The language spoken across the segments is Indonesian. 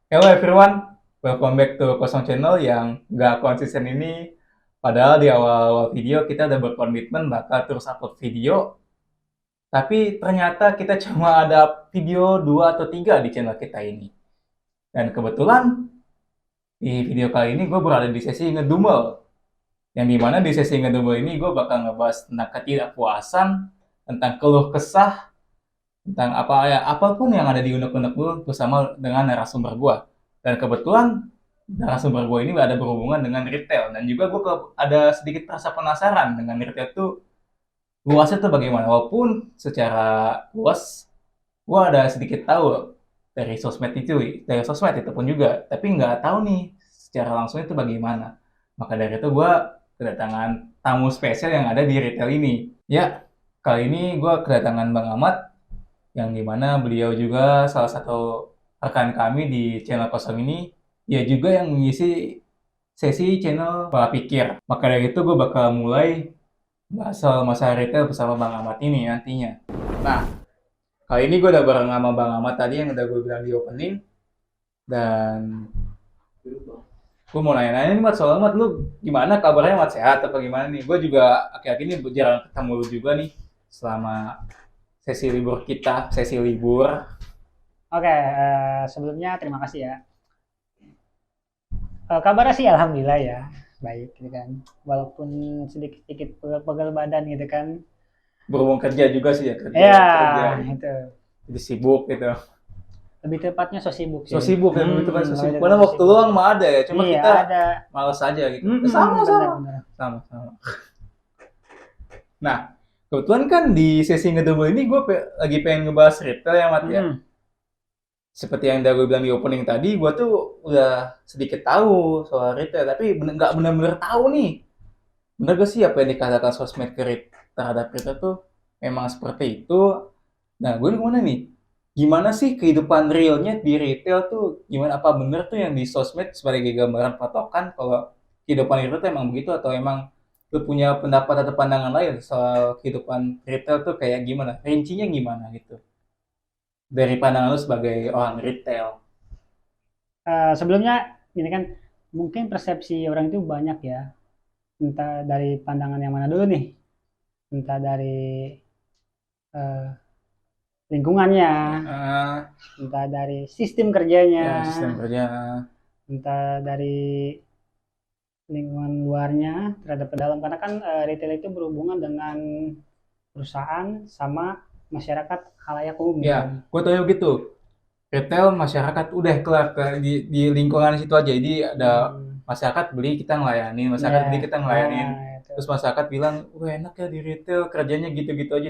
Hello everyone, welcome back to Kosong Channel yang nggak konsisten ini. Padahal di awal video kita udah berkomitmen bakal terus upload video, tapi ternyata kita cuma ada video 2 atau 3 di channel kita ini. Dan kebetulan di video kali ini gue berada di sesi ngedumel, yang dimana di sesi ngedumel ini gue bakal ngebahas tentang ketidakpuasan, tentang keluh kesah, tentang apa ya apapun yang ada di unek-unek gue bersama dengan narasumber gue. Dan kebetulan narasumber gue ini ada berhubungan dengan retail, dan juga gue ada sedikit rasa penasaran dengan retail tuh luasnya tuh bagaimana, walaupun secara luas gue ada sedikit tahu dari sosmed itu pun juga, tapi nggak tahu nih secara langsung itu bagaimana. Maka dari itu gue kedatangan tamu spesial yang ada di retail ini. Ya, kali ini gue kedatangan Bang Ahmad, yang dimana beliau juga salah satu rekan kami di channel kosong ini. Dia juga yang mengisi sesi channel Pola Pikir. Maka dari itu gue bakal mulai bahas soal masalah retail bersama Bang Ahmad ini nantinya. Nah, kali ini gue udah bareng sama Bang Ahmad tadi yang udah gue bilang di opening. Dan gue mau nanya-nanya nih Mat, soal Mat, lu gimana kabarnya Mat, sehat apa gimana nih? Gue juga akhir-akhir ini jarang ketemu lu juga nih selama sesi libur kita, sesi libur. Oke, sebelumnya terima kasih ya. Kabarnya sih alhamdulillah ya, baik gitu kan. Walaupun sedikit-sedikit pegel-pegel badan gitu kan. Berhubung kerja juga sih ya, kerja Ya, kerja itu. jadi sibuk gitu. Lebih tepatnya so sibuk So sih. sibuk ya, begitu kan, so Lebih sibuk. Padahal tepatnya waktu sibuk. luang mah ada ya, cuma Iya, kita ada. males aja gitu. Sama sama Benar-benar. sama sama. Nah, kebetulan kan di sesi ngedumel ini gue lagi pengen ngebahas retail ya Mat ya. Seperti yang udah gue bilang di opening tadi, gue tuh udah sedikit tahu soal retail, tapi nggak bener-bener tahu nih. Bener gak sih apa yang dikatakan sosmed terhadap retail tuh memang seperti itu? Nah, gue gimana nih? Gimana sih kehidupan realnya di retail tuh? Gimana, apa bener tuh yang di sosmed sebagai gambaran patokan kalau kehidupan retail tuh emang begitu, atau emang lu punya pendapat atau pandangan lain soal kehidupan retail tuh kayak gimana? Rincinya gimana gitu? Dari pandangan lu sebagai orang retail. Sebelumnya ini kan mungkin persepsi orang itu banyak ya. Entah dari pandangan yang mana dulu nih. Entah dari eh, lingkungannya, Ah, entah dari sistem kerjanya, ya sistem kerja. entah dari lingkungan luarnya terhadap ke dalam, karena kan retail itu berhubungan dengan perusahaan sama masyarakat khalayak umum gitu kan. Ya, gue tahu gitu. Retail masyarakat udah kelar di lingkungan situ aja. Jadi ada Hmm, masyarakat beli, kita ngelayanin, masyarakat beli, ya, kita ngelayanin. itu. Terus masyarakat bilang, wah enak ya di retail, kerjanya gitu-gitu aja,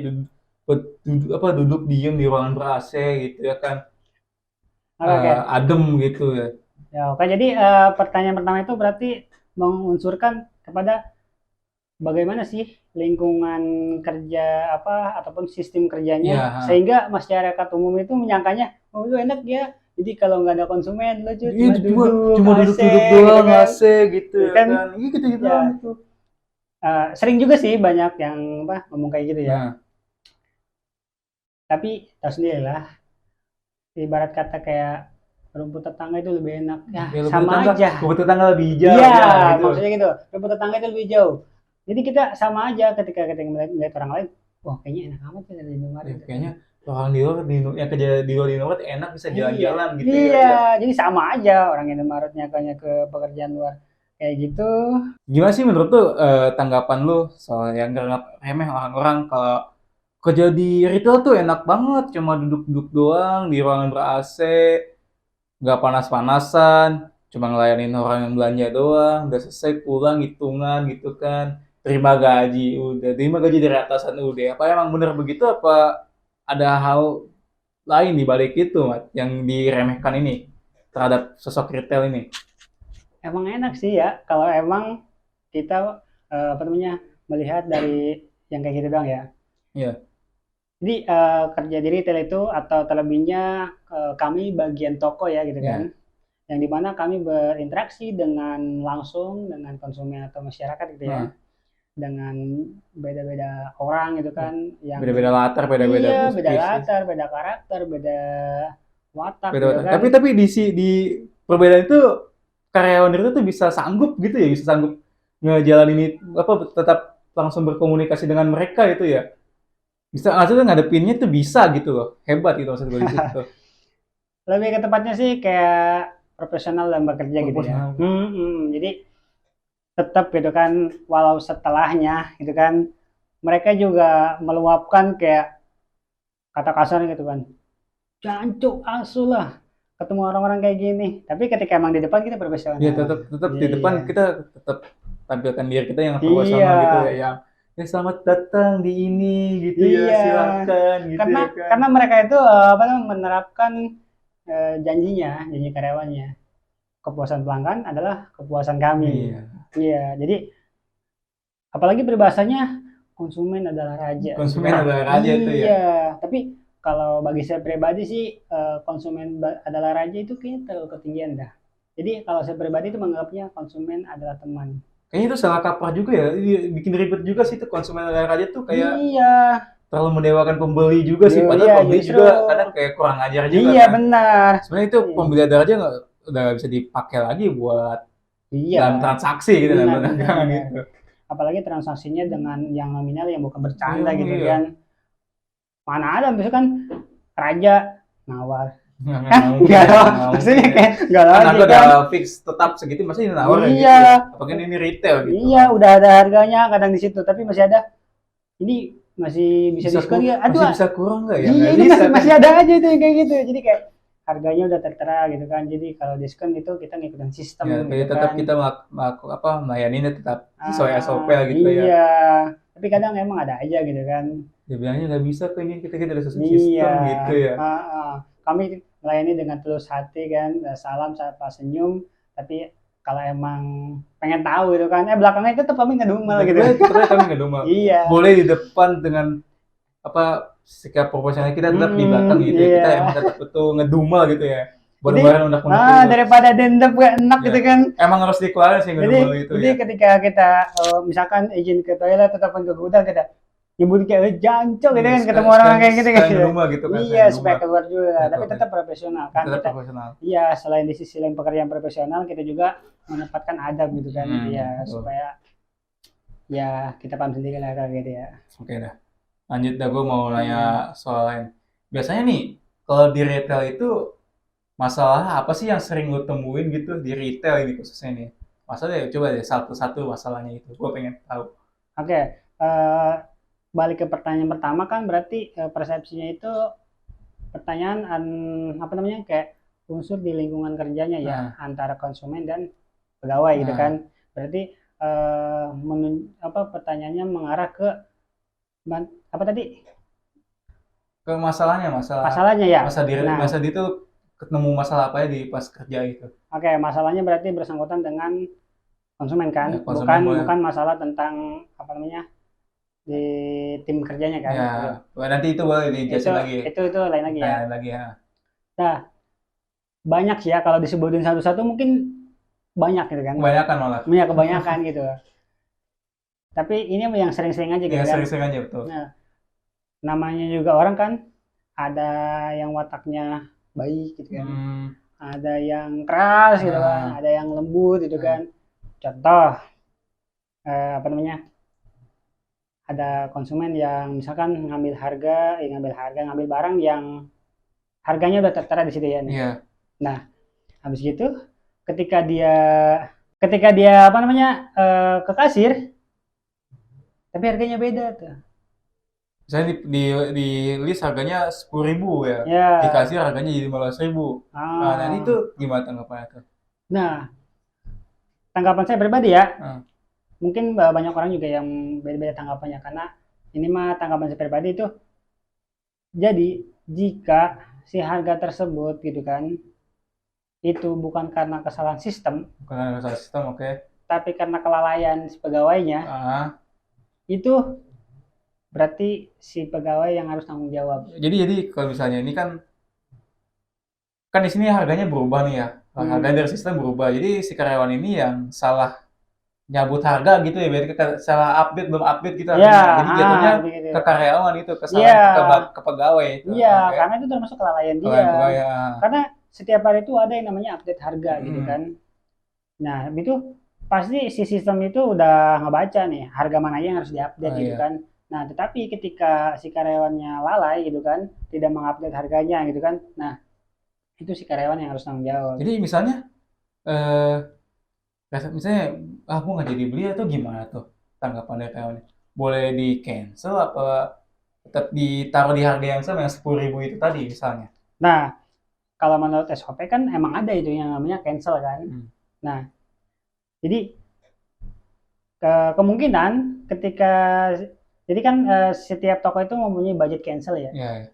duduk diem di ruangan ber AC gitu ya kan. Oke, oke. Adem gitu ya. Ya, oke. Jadi pertanyaan pertama itu berarti mengunsurkan kepada bagaimana sih lingkungan kerja apa ataupun sistem kerjanya Iya, ha. sehingga masyarakat umum itu menyangkanya oh itu enak ya, jadi kalau nggak ada konsumen lo Iya, cuma cuma duduk cuma AC duduk-duduk gitu doang kan. AC gitu Jadi ya kan kan. Iya gitu-gitu ya, doang itu. sering juga sih banyak yang apa ngomong kayak gitu ya, Nah, tapi tahu sendiri lah, ibarat kata kayak rumput tetangga itu lebih enak ya, kayak sama aja. rumput tetangga lebih hijau Iya, ya gitu. maksudnya gitu, rumput tetangga itu lebih jauh. Jadi kita sama aja ketika kita melihat orang lain, wah kayaknya enak amat ya dari Ya, Indomaret gitu kan. kayaknya orang di luar yang kerja di luar di luar enak bisa Iya, jalan-jalan gitu ya. iya, Iya. jadi sama aja orang Indomaret nyakanya ke pekerjaan luar kayak gitu. Gimana sih menurut tuh tanggapan lu soal yang nganggap remeh orang-orang kalau kerja di retail tuh enak banget, cuma duduk-duduk doang di ruangan ber AC, nggak panas-panasan, cuma ngelayanin orang yang belanja doang, udah selesai pulang hitungan gitu kan, terima gaji dari atasan udah. Apa emang bener begitu, apa ada hal lain di balik itu, Mat, yang diremehkan ini terhadap sosok retail ini? Emang enak sih ya kalau emang kita apa namanya melihat dari yang kayak gitu doang ya. Iya, Jadi kerja di retail itu atau terlebihnya kami bagian toko ya gitu kan, iya. yang dimana kami berinteraksi dengan langsung dengan konsumen atau masyarakat gitu ya, Nah, dengan beda-beda orang gitu iya. kan, yang Beda-beda latar, beda-beda iya beda bisnis. latar, beda karakter, beda watak Beda gitu watak. kan. Tapi di perbedaan itu karyawan itu tuh bisa sanggup gitu ya, bisa sanggup ngejalanin tetap langsung berkomunikasi dengan mereka itu ya. Bisa maksudnya ngadepinnya tuh bisa gitu loh. Hebat gitu maksud gue di situ tuh. Lebih ke tempatnya sih kayak profesional dan bekerja gitu ya. Proporsional. Jadi tetap gitu kan, walau setelahnya gitu kan, mereka juga meluapkan kayak kata kasar gitu kan, jancuk asu lah ketemu orang-orang kayak gini. Tapi ketika emang di depan kita profesional. Ya tetap di depan Iya. kita tetap tampilkan diri kita yang Iya. profesional gitu ya, yang ya selamat datang di ini gitu ya, Iya. silakan gitu Karena ya kan. karena mereka itu apa namanya, menerapkan janjinya, janji karyawannya. Kepuasan pelanggan adalah kepuasan kami. Iya. Iya, jadi apalagi peribahasanya konsumen adalah raja. Konsumen adalah raja itu ya. Iya, tapi kalau bagi saya pribadi sih konsumen adalah raja itu kayaknya terlalu ketinggian dah. Jadi kalau saya pribadi itu menganggapnya konsumen adalah teman. Kayaknya itu salah kaprah juga ya. Bikin ribet juga sih itu konsumen adalah raja tuh kayak Iya, terlalu mendewakan pembeli juga sih. iya, Padahal pembeli justru juga kadang kayak kurang ajar juga iya kan. benar. Sebenarnya itu Iya, pembeli adalah raja udah nggak bisa dipakai lagi buat iya, dalam transaksi gitu dalam benar, benar, perdagangan benar. gitu. Apalagi transaksinya dengan yang nominal yang bukan bercanda Iya, gitu iya. kan. Mana ada misalkan raja nawar. Nggak Kan mungkin, enggak nggak loh. mungkin. Maksudnya kayak enggak Kan logik aku kan. udah fix tetap segitu masih nawarin gitu Iya. ya. Apalagi ini retail gitu. Iya, udah ada harganya kadang di situ, tapi masih ada. Ini masih bisa diskon ya. Aduh, masih bisa kurang nggak ya? iya Nggak itu bisa masih kan? masih ada aja itu yang kayak gitu. Jadi kayak harganya udah tertera gitu kan. Jadi kalau diskon itu kita ngikutin sistem Ya, gitu kayak tetap kan. kita melayaninnya tetap sesuai SOP Ah, gitu ya. iya. Tapi kadang emang ada aja gitu kan. Dia bilangnya nggak bisa kok ini kita udah sesuai Iya. sistem gitu ya. Kami melayani dengan tulus hati kan, salam sapa senyum. Tapi kalau emang pengen tahu gitu kan, belakangnya tetap kami ngedumel gitu. Tetap kami nggak domel. Iya. Boleh di depan dengan sikap proporsional kita tetap di belakang gitu ya. Kita Iya. emang tetap betul ngedumel gitu ya. Jadi, Baru-baru unek-unek gitu. daripada dendam gak enak Iya. gitu kan. Emang harus dikeluarin sih ngedumel itu Jadi ya. ketika kita misalkan izin ke toilet ataupun ke gudang kita nyebut kayak jancok gitu kan, ketemu orang kayak gitu kan. Ngedumel gitu kan. Iya, supaya keluar juga. Iya, Tapi oke. tetap profesional kan. Tetap Kita, profesional. iya, selain di sisi lain pekerjaan profesional, kita juga menempatkan adab gitu kan. Iya, Betul. supaya ya kita paham sendiri lah kayak gitu ya. Oke dah. Lanjut dah, gue mau nanya soal lain. Biasanya nih, kalau di retail itu masalah apa sih yang sering lo temuin gitu di retail ini khususnya nih? Masalahnya coba deh satu-satu masalahnya itu. Gue pengen tahu. Oke, balik ke pertanyaan pertama kan berarti persepsinya itu pertanyaan apa namanya kayak unsur di lingkungan kerjanya ya antara konsumen dan pegawai gitu kan. Berarti pertanyaannya mengarah ke apa tadi? Ke masalahnya ya. masa itu ketemu masalah apa ya di pas kerja itu? Oke, masalahnya berarti bersangkutan dengan konsumen kan, Ya, konsumen bukan masalah tentang apa namanya di tim kerjanya kan. Ya, nanti itu boleh dijelasin lagi. Itu lain lagi ya. Lain lagi ya. Nah, banyak sih ya kalau disebutin satu-satu mungkin banyak gitu kan. Kebanyakan malah. Iya, kebanyakan gitu. Tapi ini yang sering-sering aja gitu Ya, kan. sering-sering aja betul. Nah, namanya juga orang kan ada yang wataknya baik gitu kan. Ada yang keras gitu kan, ada yang lembut gitu kan. Contoh apa namanya? Ada konsumen yang misalkan ngambil ngambil barang yang harganya udah tertera di situ ya. Iya. Nah, habis gitu ketika dia apa namanya ke kasir tapi harganya beda tuh. Misalnya di list harganya 10.000 ya. Ya. Di kasir harganya jadi 15.000. Nah, itu gimana tanggapannya tuh? Nah, tanggapan saya pribadi ya. Mungkin banyak orang juga yang beda-beda tanggapannya karena ini mah tanggapan saya pribadi itu. Jadi, jika si harga tersebut gitu kan itu bukan karena kesalahan sistem, oke. Tapi karena kelalaian si pegawainya, itu berarti si pegawai yang harus tanggung jawab. Jadi kalau misalnya ini kan di sini harganya berubah nih ya, harga dari sistem berubah. Jadi si karyawan ini yang salah nyabut harga gitu ya, berarti salah belum update gitu. Ya, jadi jatuhnya ke karyawan itu, kesalahan ke pegawai. Iya, karena itu termasuk kelalaian dia. Karena setiap hari itu ada yang namanya update harga gitu Mm-mm. kan. Nah, itu pasti si sistem itu udah ngebaca nih harga mana yang harus diupdate Oh gitu iya. kan. Nah, tetapi ketika si karyawannya lalai gitu kan, tidak mengupdate harganya gitu kan. Nah, itu si karyawan yang harus tanggung jawab. Jadi misalnya eh misalnya aku nggak jadi beli atau gimana tuh tanggapan dari karyawannya? Boleh di cancel apa tetap ditaruh di harga yang sama yang 10.000 itu tadi misalnya? Nah, kalau menurut SOP kan emang ada itu yang namanya cancel kan. Hmm. Nah, jadi kemungkinan ketika jadi kan setiap toko itu mempunyai budget cancel ya. Ya, ya.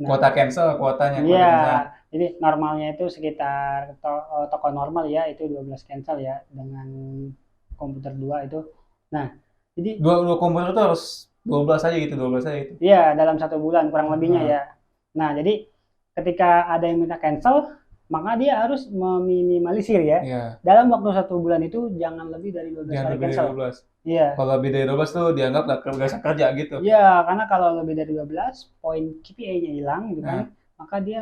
Nah, Kuota cancel, kuotanya, kuota iya, cancel. jadi normalnya itu sekitar toko normal ya itu 12 cancel ya dengan komputer 2 itu. Nah, jadi Dua komputer tuh harus 12 aja gitu, 12 aja gitu. iya dalam 1 bulan kurang lebihnya Heeh. ya. Nah, jadi ketika ada yang minta cancel, maka dia harus meminimalisir ya. Iya, Dalam waktu 1 bulan itu jangan lebih dari 12 jangan kali lebih dari cancel. 12. Iya. Kalau lebih dari 12 tuh dianggap nggak bisa kerja gitu. Iya, karena kalau lebih dari 12, poin KPI-nya hilang gitu kan, Nah, maka dia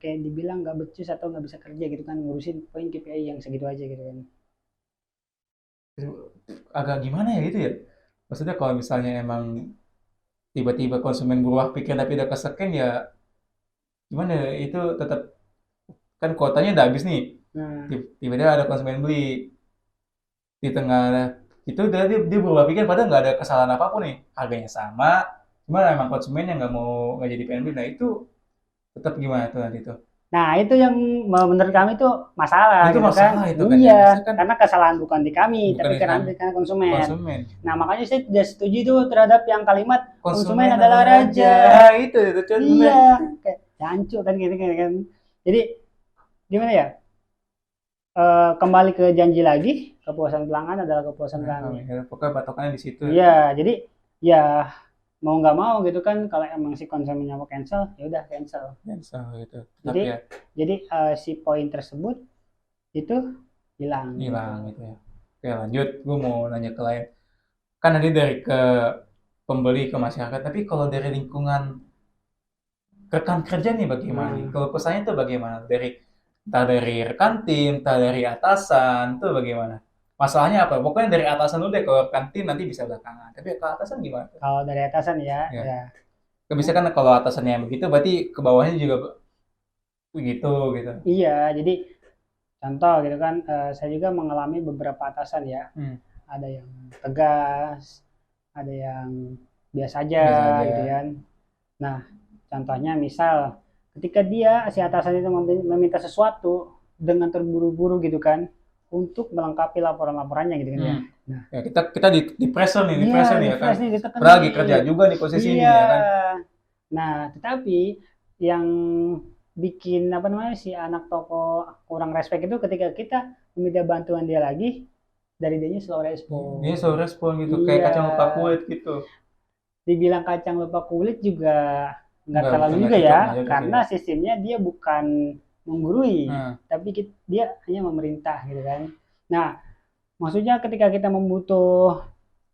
kayak dibilang nggak becus atau nggak bisa kerja gitu kan, ngurusin poin KPI yang segitu aja gitu kan. itu agak gimana ya gitu ya? Maksudnya kalau misalnya emang tiba-tiba konsumen berubah pikir tapi udah keseken ya gimana ya? Itu tetap kan kuotanya udah habis nih. Nah, Tiba-tiba ada konsumen beli di tengah itu dia berubah pikir padahal nggak ada kesalahan apapun nih. Harganya sama, cuma emang konsumennya nggak jadi pengen beli. Nah itu tetap gimana tuh nanti tuh? nah itu yang menurut kami itu masalah Itu gitu kan. masalah itu kan ya. Maksudnya Iya, kan karena kesalahan bukan di kami, bukan tapi dari karena kami di konsumen. konsumen. Nah, makanya saya tidak setuju tuh terhadap yang kalimat konsumen Konsumen adalah adalah raja. raja. Itu kan bener. Iya, kayak jancuk kan gitu kan. Jadi gimana ya? Kembali ke janji lagi, kepuasan pelanggan adalah kepuasan Nah, kami. ya, pokoknya patokannya di situ. Iya, jadi ya mau nggak mau gitu kan kalau emang si konsumennya mau cancel, ya udah cancel. Cancel gitu. Tetap Jadi ya jadi si poin tersebut itu hilang gitu. hilang gitu ya. Oke lanjut, gue mau nanya ke lain. Kan tadi dari ke pembeli ke masyarakat, tapi kalau dari lingkungan rekan kerja nih bagaimana nih? Nah, Kalau pesannya tuh bagaimana? Entah dari rekan tim, entah dari atasan, tuh bagaimana? Masalahnya apa? Pokoknya dari atasan dulu deh, kalau rekan tim nanti bisa belakangan. Tapi ke atasan gimana tuh? kalau dari atasan ya, Ya, ya kan bisa kan kalau atasannya yang begitu, berarti ke bawahnya juga begitu gitu. iya. Jadi contoh gitu kan, saya juga mengalami beberapa atasan ya. Hmm, Ada yang tegas, ada yang biasa aja biasa aja. gitu kan. Nah, contohnya misal ketika dia si atasan itu meminta sesuatu dengan terburu-buru gitu kan untuk melengkapi laporan-laporannya gitu kan ya. Hmm. Nah, Ya kita di pressure nih, iya ya kan. refresh nih ditekan Padahal lagi kerja nih. juga di posisi ini Iya. ya kan. Nah, tetapi yang bikin apa namanya si anak toko kurang respect itu ketika kita meminta bantuan dia lagi dari dianya slow Dia respon. selalu respon gitu, kayak Iya, kacang lupa kulit gitu. dibilang kacang lupa kulit juga nggak Enggak, terlalu bukan nggak juga cocok, ya, nggak cocok sih karena ya. sistemnya dia bukan menggurui, Nah, tapi dia hanya memerintah gitu kan. Nah, maksudnya ketika kita membutuh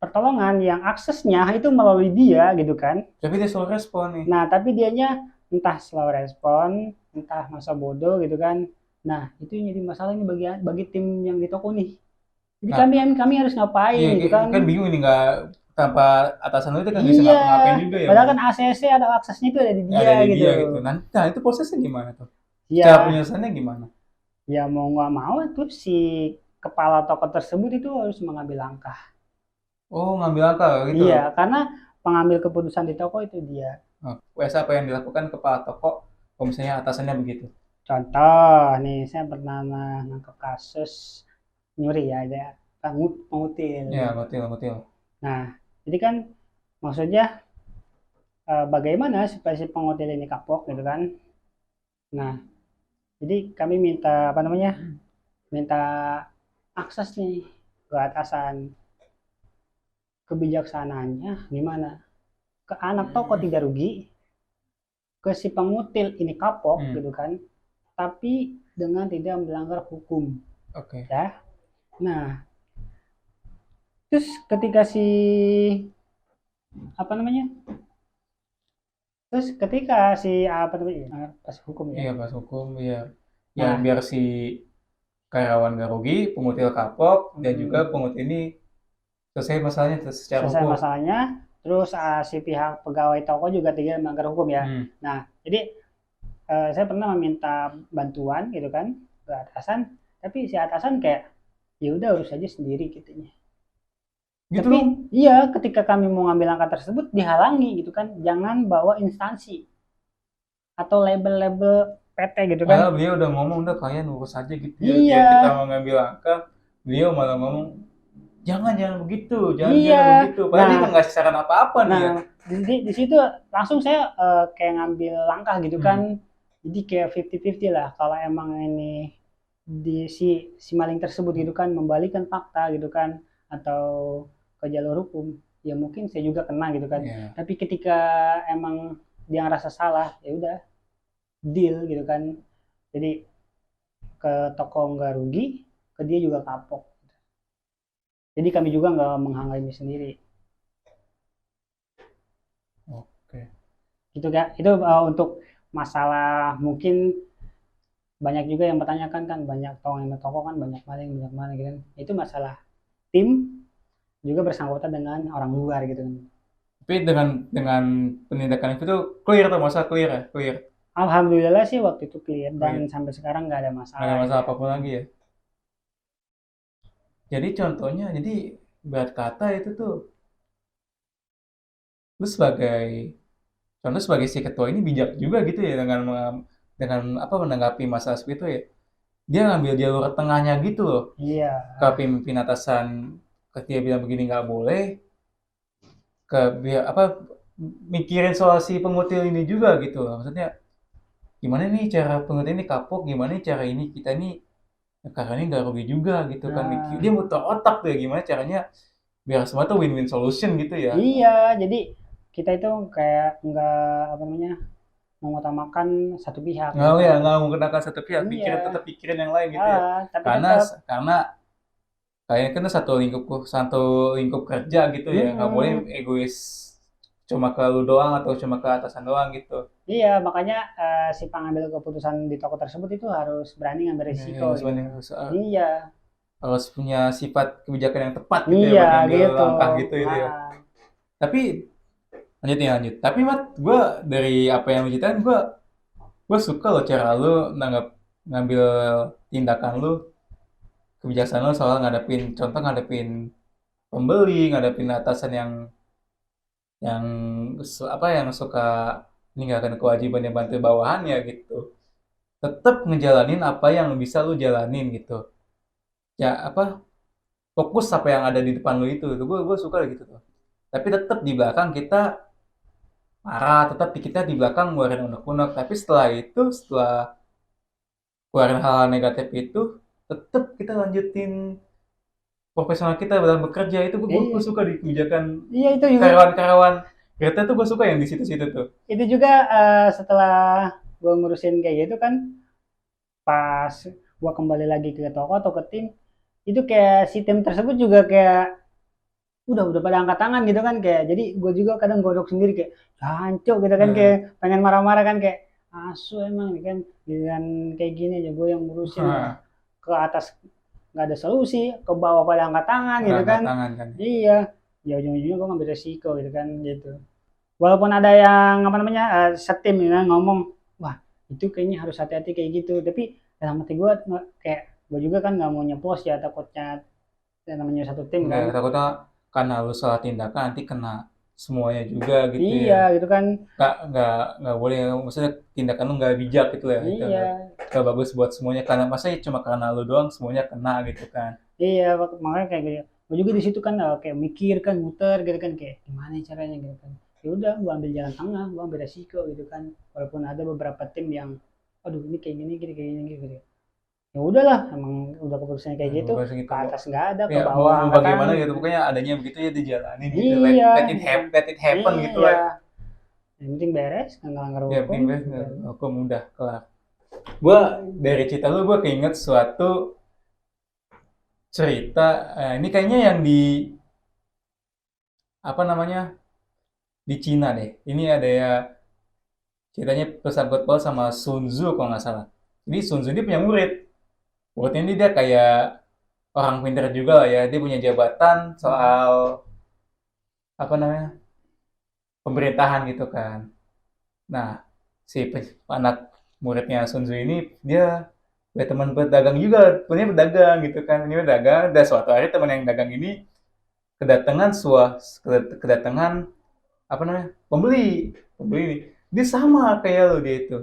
pertolongan yang aksesnya itu melalui dia gitu kan. tapi dia selalu respon nih. Nah, tapi dianya entah slow respon, entah masa bodoh gitu kan. Nah, itu yang jadi masalah ini bagi bagi tim yang di toko nih. Jadi Nah, kami harus iya ngapain gitu kan. kan bingung nih nggak tanpa atasan lu itu kan nggak bisa Iya, ngapa-ngapain juga ya padahal mau kan ACC ada aksesnya itu ada di ada dia di gitu. dia gitu. Nah itu prosesnya gimana tuh? Cara Ya, penyelesaiannya gimana? ya mau nggak mau itu si kepala toko tersebut itu harus mengambil langkah. Oh ngambil langkah gitu. Iya, karena pengambil keputusan di toko itu dia. Nah, WS apa yang dilakukan kepala toko kalau misalnya atasannya begitu? Contoh, nih saya pernah nangkep kasus nyuri ya, ada pengutil. Ya, ngotil, ngotil. Nah, jadi kan maksudnya bagaimana supaya si pengutil ini kapok gitu kan? Nah, jadi kami minta apa namanya? Minta akses nih ke atasan. Kebijaksanaannya gimana? Ke anak toko tidak rugi, ke si pengutil ini kapok Hmm, gitu kan? Tapi dengan tidak melanggar hukum, oke. ya. Nah, terus ketika si apa namanya? Terus ketika si apa namanya? Pas hukum ya. Iya pas hukum, iya. yang Nah, biar si karyawan nggak rugi, pengutil kapok, dan juga mm, pengutil ini selesai masalahnya secara selesai hukum. masalahnya, terus si pihak pegawai toko juga tidak melanggar hukum ya. Hmm. Nah, jadi saya pernah meminta bantuan gitu kan ke atasan, tapi si atasan kayak ya udah urus aja sendiri gitu. Gitu Tapi dong. iya, ketika kami mau ngambil langkah tersebut dihalangi gitu kan, jangan bawa instansi atau label-label PT gitu kan. Padahal beliau udah ngomong, udah kalian urus aja gitu ya. Iya, Biar kita mau ngambil langkah, beliau malah ngomong, jangan begitu, iya. jangan begitu. Padahal dia Nah, nggak ngasih saran apa-apa nih ya. nah di situ langsung saya kayak ngambil langkah gitu Hmm. kan. Jadi kayak 50-50 lah. Kalau emang ini di si maling tersebut gitu kan membalikan fakta gitu kan atau ke jalur hukum, ya mungkin saya juga kena gitu kan. Ya. Tapi ketika emang dia ngerasa salah, ya udah deal gitu kan. Jadi ke toko nggak rugi, ke dia juga kapok. Jadi kami juga nggak menghalangi sendiri. Oke. Gitu kan. Itu untuk masalah mungkin banyak juga yang bertanyakan kan banyak toko kan banyak maling gitu kan. Itu masalah tim juga bersangkutan dengan orang luar gitu kan. Tapi dengan penindakan itu tuh clear tuh, masa clear ya, clear. Alhamdulillah sih waktu itu clear dan Clear. sampai sekarang nggak ada Nggak ada masalah gitu masalah ya. apapun lagi ya. Jadi contohnya, jadi berat kata itu tuh, lu sebagai contoh sebagai si ketua ini bijak juga gitu ya dengan apa menanggapi masalah seperti itu ya. Dia ngambil jalur tengahnya gitu loh. Iya, Ke pemimpin atasan ketika dia bilang begini nggak boleh, ke biar apa mikirin soal si pengutil ini juga gitu loh. Maksudnya gimana nih cara pengutil ini kapok, gimana nih cara ini kita nih karena ini nggak rugi juga gitu kan. nah, Dia muter otak tuh ya gimana caranya biar semua tuh win-win solution gitu ya. iya, jadi kita itu kayak nggak apa namanya mengutamakan satu pihak Nggak gitu ya, kan. nggak menggunakan satu pihak, pikirin Iya, tetap pikirin yang lain gitu ya. tapi Karena tetap, karena kayaknya kan satu lingkup kerja gitu ya, nggak boleh mm-mm. egois cuma ke lu doang atau cuma ke atasan doang gitu. Iya, makanya si pengambil keputusan di toko tersebut itu harus berani ngambil Ya, risiko ya, gitu. sebenarnya Iya, harus punya sifat kebijakan yang tepat gitu ya iya buat ngambil gitu. langkah gitu itu ya. Ah, Tapi lanjut nih lanjut. Tapi Mat, gue dari apa yang lu ceritain, gue suka loh cara lu ngambil tindakan lu, kebijaksanaan lu soal ngadepin pembeli, ngadepin atasan yang apa yang suka meninggalkan kewajibannya bantu bawahannya gitu. Tetap ngejalanin apa yang bisa lu jalanin gitu. Ya apa fokus apa yang ada di depan lu itu gue suka gitu tuh. Tapi tetap di belakang kita marah, tetap kita di belakang ngeluarin unek-unek. Tapi setelah keluarin hal negatif itu, tetap kita lanjutin profesional kita dalam bekerja itu gue iya, suka di kebijakan iya itu juga. karyawan-karyawan kita tuh gue suka yang di situ-situ tuh. Itu juga setelah gue ngurusin kayak gitu kan, pas gue kembali lagi ke toko atau ke tim, itu kayak si tim tersebut juga kayak udah pada angkat tangan gitu kan kayak jadi gue juga kadang godok sendiri kayak hancur gitu kan kayak Nah, pengen marah-marah kan kayak asu emang nih kan dengan kayak gini aja gue yang ngurusin malah ke atas nggak ada solusi ke bawah pada angkat tangan nggak gitu angkat kan. tangan kan. Iya, ya ujung-ujungnya gue ngambil resiko gitu kan gitu. Walaupun ada yang apa namanya setim ya ngomong wah itu kayaknya harus hati-hati kayak gitu tapi dalam hati gue kayak gue juga kan nggak mau nyeplos ya takutnya yang namanya satu tim Nggak, kan. takutnya karena lu salah tindakan nanti kena semuanya juga gitu Iya ya. gitu kan. Nggak boleh, maksudnya tindakan lu nggak bijak gitu ya. Itu Iya, nggak bagus buat semuanya. Karena masa cuma karena lu doang semuanya kena gitu kan. iya makanya kayak gitu. Gue juga di situ kan kayak mikir kan muter gitu kan kayak gimana caranya gitu kan. Ya udah gue ambil jalan tengah, gue ambil resiko gitu kan. Walaupun ada beberapa tim yang aduh ini kayak gini gitu. Ya udahlah, emang udah keputusannya kayak gitu. Bagus gitu. Ke atas nggak ada, ke Ya mau, bawah mau angkat bagaimana tangan. gitu. Pokoknya adanya begitu ya dijalanin gitu. Iya, gitu kan. Let it happen gitu Iya. lah. Yang penting beres, nggak ngelanggar Ya hukum. penting banget. Aku mudah kelar. Gue dari cerita lu gue keinget suatu cerita. Ini kayaknya yang di apa namanya di Cina deh. Ini ada ya ceritanya pesawat Paul sama Sun Tzu kalau nggak salah. Jadi Sun Tzu ini punya murid. Muridnya ini dia kayak orang pintar juga lah ya. Dia punya jabatan soal apa namanya pemerintahan gitu kan. Nah, si anak muridnya Sun Tzu ini dia punya teman berdagang juga, punya berdagang gitu kan. Ini berdagang, dan suatu hari teman yang dagang ini kedatangan kedatangan apa namanya pembeli ini. Dia sama kayak lo dia itu.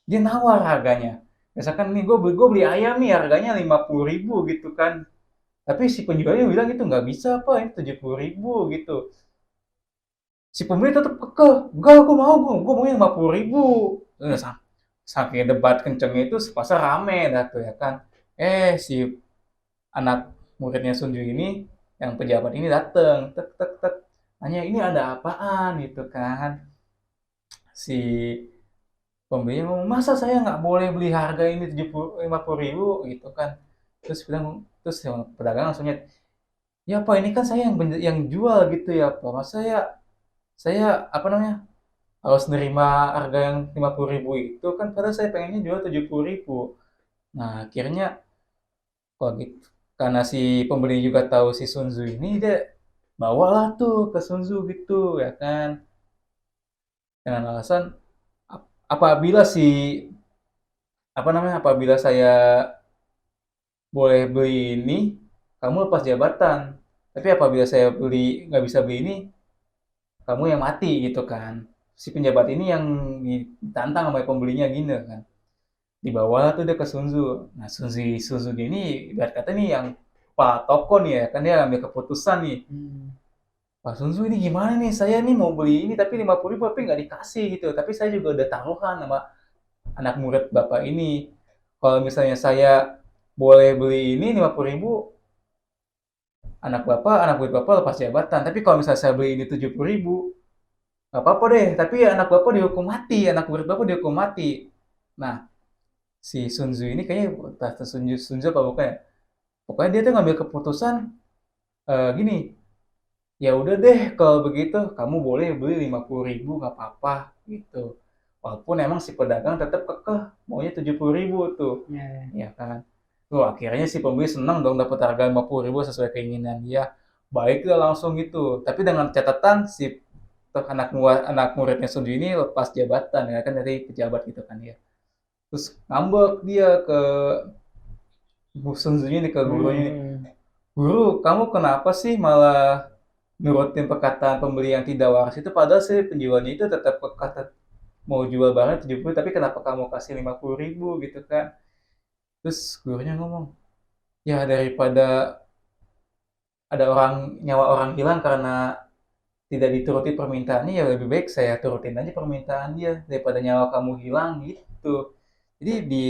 Dia nawar harganya. Misalkan nih gue beli ayam nih harganya 50.000 gitu kan. Tapi si penjualnya bilang itu nggak bisa apa ini 70.000 gitu. Si pembeli tetap kekeh, enggak gue mau yang 50.000. Saking debat kencengnya itu sepasar rame dah tuh ya kan. Si anak muridnya Sunju ini yang pejabat ini dateng, tek tek tek, nanya ini ada apaan gitu kan. Si pembeli ngomong masa saya nggak boleh beli harga ini 50.000 gitu kan. Terus yang pedagang langsungnya, ya pak ini kan saya yang jual gitu ya pak, masa saya apa namanya harus nerima harga yang 50.000 itu kan, padahal saya pengennya jual 70.000. Nah akhirnya kalau gitu, karena si pembeli juga tahu si Sun Tzu ini, dia bawalah tuh ke Sun Tzu gitu ya kan, dengan alasan apabila si apa namanya apabila saya boleh beli ini, kamu lepas jabatan, tapi apabila saya beli nggak bisa beli ini, kamu yang mati gitu kan. Si penjabat ini yang ditantang sama pembelinya gini kan, dibawa tuh dia ke Sun Tzu. Nah Sun Tzu ini ibarat kata nih yang kepala toko nih ya kan, dia ambil keputusan nih. Pak Sun Tzu ini gimana nih, saya nih mau beli ini tapi 50.000 tapi nggak dikasih gitu, tapi saya juga udah taruhan sama anak murid bapak ini, kalau misalnya saya boleh beli ini 50.000, anak murid bapak lepas jabatan, tapi kalau misalnya saya beli ini 70.000, nggak apa-apa deh, tapi anak bapak dihukum mati, anak murid bapak dihukum mati. Nah si Sun Tzu ini kayaknya entah Sun Tzu apa bukan ya, pokoknya dia tuh ngambil keputusan gini, ya udah deh kalau begitu kamu boleh beli 50.000 nggak apa-apa gitu, walaupun emang si pedagang tetap kekeh maunya 70.000 tuh ya kan. Tuh akhirnya si pembeli senang dong dapat harga 50.000 sesuai keinginan dia, baiklah langsung gitu, tapi dengan catatan si anak muridnya Sunju ini lepas jabatan ya kan dari pejabat gitu kan ya. Terus ngambek dia ke Sunju ini, ke gurunya ini, guru kamu kenapa sih malah nurutin perkataan pembeli yang tidak waras itu, padahal sih penjualnya itu tetap kata mau jual barang 70, tapi kenapa kamu kasih 50.000 gitu kan. Terus gurunya ngomong, ya daripada ada nyawa orang hilang karena tidak dituruti permintaannya, ya lebih baik saya turutin aja permintaan dia daripada nyawa kamu hilang gitu. Jadi di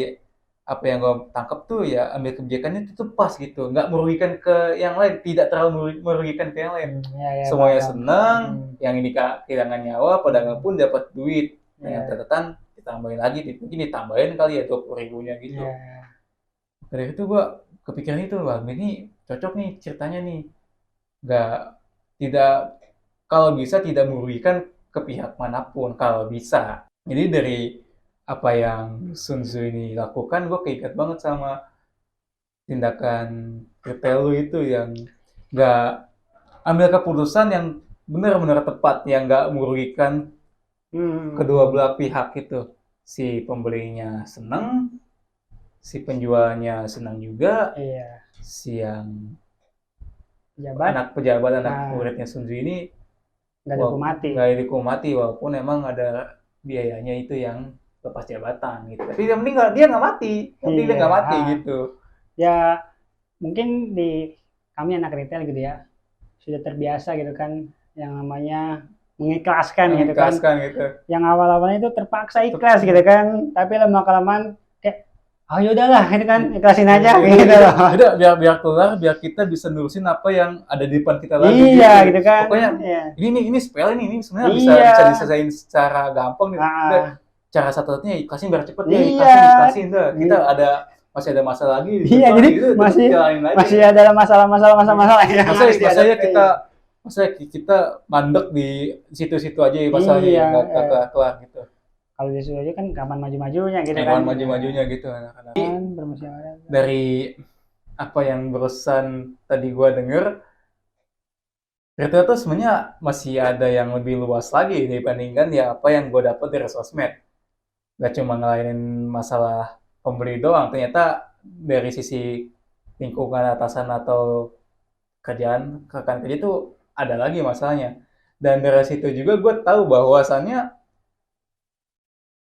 apa yang gue tangkap tuh ya, ambil kebijakannya itu tuh pas gitu, nggak merugikan ke yang lain, tidak terlalu merugikan ke yang lain. Semuanya senang, yang ini kehilangan nyawa, pedagang pun dapat duit dengan catatan ditambahin lagi, mungkin ditambahin kali ya 20.000-nya gitu. Dari itu gua kepikiran itu, wah ini cocok nih ceritanya nih, nggak tidak kalau bisa tidak merugikan ke pihak manapun kalau bisa. Jadi dari apa yang Sun Tzu ini lakukan, gue keinget banget sama tindakan Retail itu yang nggak ambil keputusan yang benar-benar tepat, yang nggak merugikan kedua belah pihak itu. Si pembelinya senang, si penjualnya senang juga, si yang anak pejabat, anak muridnya Sun Tzu ini nggak dihukum mati walaupun emang ada biayanya itu yang lepas jabatan gitu. Tapi yang penting dia nggak mati, dia nggak mati gitu. Ya mungkin di kami anak retail gitu ya, sudah terbiasa gitu kan yang namanya mengikhlaskan gitu kan. Gitu. Yang awal-awalnya itu terpaksa ikhlas gitu kan, tapi lama-kelamaan kayak oh yaudahlah itu kan ikhlasin aja gitu loh. Udah biar keluar, biar kita bisa nurusin apa yang ada di depan kita lagi. Iya gitu kan. Pokoknya ini sepele nih, ini sebenarnya bisa diselesaikan secara gampang nih. Cara satu-satunya ikhlasin biar cepet ya, ikhlasin dah. Kita masih ada masalah lagi. Iya, jadi gitu, masih ada masalah ya. Masa kita mandek di situ-situ aja ya masalahnya, nggak kelar gitu. Kalau disuruh aja kan kapan maju-majunya gitu kan. kawan maju-majunya gitu anak-anak. Kan bermusyawarah. Dari apa yang barusan tadi gua denger, Retail tuh sebenarnya masih ada yang lebih luas lagi dibandingkan ya apa yang gue dapet dari sosmed. Gak cuma ngelainin masalah pembeli doang, ternyata dari sisi lingkungan atasan atau kerjaan rekan kerja itu ada lagi masalahnya. Dan dari situ juga gue tahu bahwasannya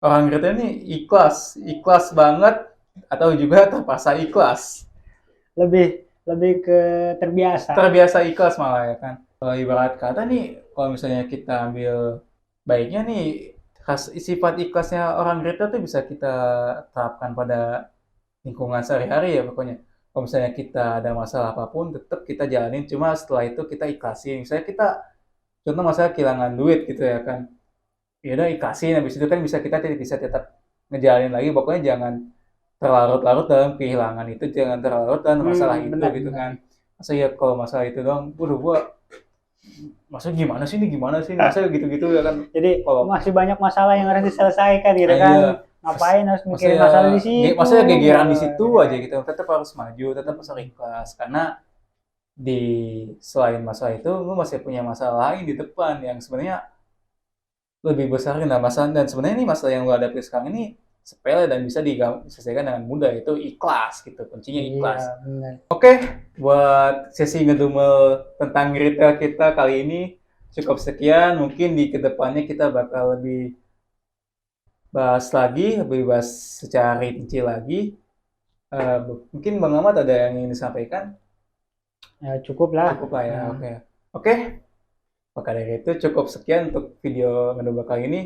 orang retail ini ikhlas, ikhlas banget atau juga terpaksa ikhlas. Lebih lebih ke terbiasa. Terbiasa ikhlas malah ya kan. Kalau ibarat kata nih, kalau misalnya kita ambil baiknya nih, sifat ikhlasnya orang retail tuh bisa kita terapkan pada lingkungan sehari-hari ya pokoknya. Kalau misalnya kita ada masalah apapun, tetap kita jalanin. Cuma setelah itu kita ikhlasin. Misalnya kita, contoh masalah kehilangan duit gitu ya kan. Ya udah ikhlasin. Habis itu kan bisa tetap ngejalanin lagi. Pokoknya jangan terlarut-larut dalam kehilangan itu, jangan terlarut dalam masalah itu Benar, gitu benar. kan. Masa ya kalau masalah itu doang, waduh gua masa gimana sih ini masa gitu-gitu ya kan. Jadi Kalau masih banyak masalah yang harus diselesaikan gitu ah, kan. iya, Ngapain harus masa mikirin ya masalah di situ? masa ya gegeran di situ Gitu aja kan. gitu, tetap harus maju, tetap harus ikhlas karena di selain masalah itu lu masih punya masalah lain di depan yang sebenarnya lebih besar nah masalah, dan sebenarnya ini masalah yang lu hadapi sekarang ini sepele dan bisa diselesaikan dengan mudah, itu ikhlas gitu, kuncinya Iya, ikhlas. benar. Oke, buat sesi ngedumel tentang retail kita kali ini cukup sekian. Mungkin di kedepannya kita bakal lebih bahas lagi, lebih bahas secara rinci lagi. Eh, Mungkin Bang Ahmad ada yang ingin disampaikan? Ya cukup lah. Cukup lah ya, Nah, oke. Oke, maka dari itu cukup sekian untuk video ngedumel kali ini.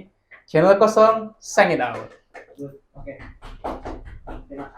Channel kosong, sign it out. oke. Terima kasih.